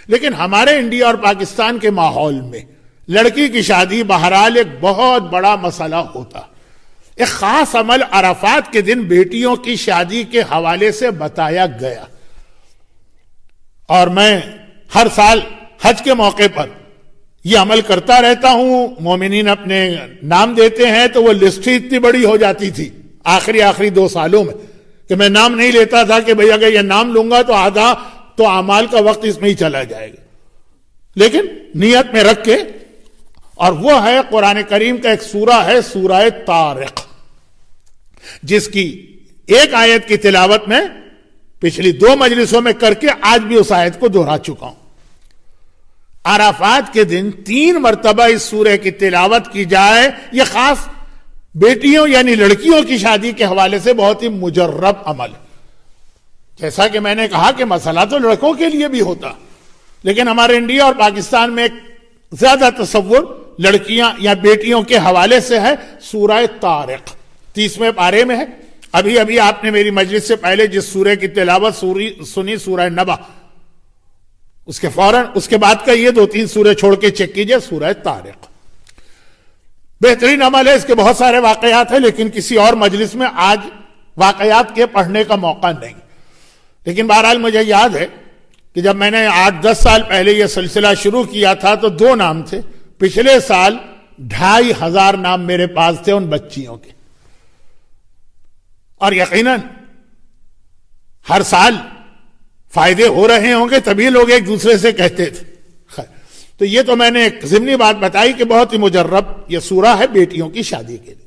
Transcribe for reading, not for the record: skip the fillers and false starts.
لیکن ہمارے انڈیا اور پاکستان کے ماحول میں لڑکی کی شادی بہرحال ایک بہت بڑا مسئلہ ہوتا. ایک خاص عمل عرفات کے دن بیٹیوں کی شادی کے حوالے سے بتایا گیا، اور میں ہر سال حج کے موقع پر یہ عمل کرتا رہتا ہوں. مومنین اپنے نام دیتے ہیں تو وہ لسٹ ہی اتنی بڑی ہو جاتی تھی آخری 2 سالوں میں کہ میں نام نہیں لیتا تھا کہ بھئی اگر یہ نام لوں گا تو آدھا تو اعمال کا وقت اس میں ہی چلا جائے گا. لیکن نیت میں رکھ کے، اور وہ ہے قرآن کریم کا ایک سورہ ہے سورہ طارق، جس کی ایک آیت کی تلاوت میں پچھلی 2 مجلسوں میں کر کے آج بھی اس آیت کو دہرا چکا ہوں. عرفات کے دن 3 مرتبہ اس سورہ کی تلاوت کی جائے، یہ خاص بیٹیوں یعنی لڑکیوں کی شادی کے حوالے سے بہت ہی مجرب عمل. جیسا کہ میں نے کہا کہ مسئلہ تو لڑکوں کے لیے بھی ہوتا، لیکن ہمارے انڈیا اور پاکستان میں ایک زیادہ تصور لڑکیاں یا بیٹیوں کے حوالے سے ہے. سورہ طارق 30ویں پارے میں ہے. ابھی آپ نے میری مجلس سے پہلے جس سورہ کی تلاوت سنی سورہ نبا، اس کے فوراً اس کے بعد کا یہ 2-3 سورہ چھوڑ کے چیک کیجئے سورہ طارق. بہترین عمل ہے. اس کے بہت سارے واقعات ہیں، لیکن کسی اور مجلس میں آج واقعات کے پڑھنے کا موقع نہیں. لیکن بہرحال مجھے یاد ہے کہ جب میں نے 8-10 سال پہلے یہ سلسلہ شروع کیا تھا تو 2 نام تھے. پچھلے سال 2500 نام میرے پاس تھے ان بچیوں کے، اور یقیناً ہر سال فائدے ہو رہے ہوں گے تبھی لوگ ایک دوسرے سے کہتے تھے. تو یہ تو میں نے ایک ضمنی بات بتائی کہ بہت ہی مجرب یہ سورہ ہے بیٹیوں کی شادی کے لیے.